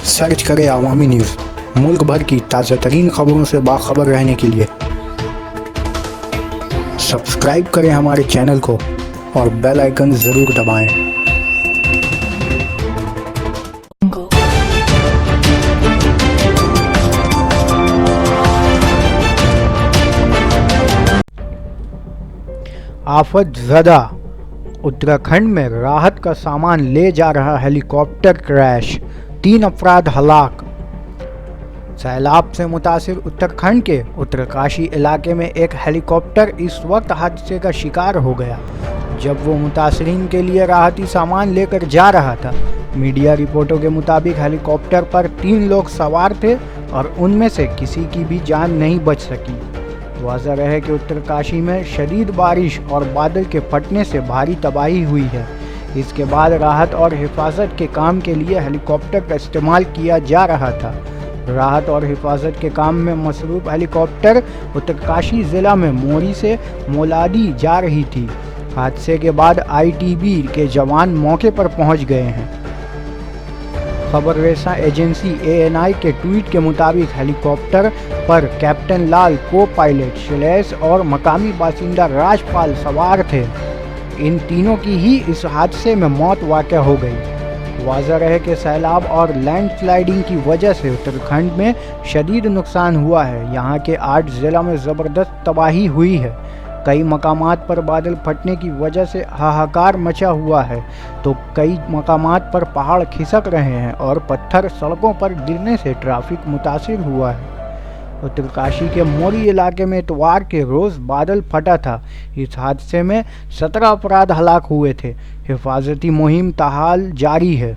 Search करें अवामी news. मुल्क भर की ताज़ा तरीन खबरों से बाखबर रहने के लिए सब्सक्राइब करें हमारे चैनल को और बेल आइकन ज़रूर दबाएं। आफत ज़दा उत्तराखंड में राहत का सामान ले जा रहा हेलीकॉप्टर क्रैश, 3 अफराद हलाक। सैलाब से मुतासिर उत्तराखंड के उत्तरकाशी इलाके में एक हेलीकॉप्टर इस वक्त हादसे का शिकार हो गया जब वो मुतासरीन के लिए राहती सामान लेकर जा रहा था। मीडिया रिपोर्टों के मुताबिक हेलीकॉप्टर पर 3 लोग सवार थे और उनमें से किसी की भी जान नहीं बच सकी। वाज़ह रहे कि उत्तरकाशी में शदीद बारिश और बादल के फटने से भारी तबाही हुई है। इसके बाद राहत और हिफाजत के काम के लिए हेलीकॉप्टर का इस्तेमाल किया जा रहा था। राहत और हिफाजत के काम में मसरूफ़ हेलीकॉप्टर उत्तरकाशी ज़िला में मोरी से मोलादी जा रही थी। हादसे के बाद ITB के जवान मौके पर पहुंच गए हैं। खबर रेसा एजेंसी ANI के ट्वीट के मुताबिक हेलीकॉप्टर पर कैप्टन लाल, को पायलट शैलेश और मकामी बासिंदा राजपाल सवार थे। इन तीनों की ही इस हादसे में मौत वाक़या हो गई। वाज़ह रहे कि सैलाब और लैंडस्लाइडिंग की वजह से उत्तराखंड में शदीद नुकसान हुआ है। यहाँ के 8 ज़िला में ज़बरदस्त तबाही हुई है। कई मकामात पर बादल फटने की वजह से हाहाकार मचा हुआ है तो कई मकामात पर पहाड़ खिसक रहे हैं और पत्थर सड़कों पर गिरने से ट्रैफिक मुतासिर हुआ है। उत्तरकाशी के मोरी इलाके में इतवार के रोज़ बादल फटा था। इस हादसे में 17 अफराद हलाक हुए थे। हिफाजती मुहिम ताहाल जारी है।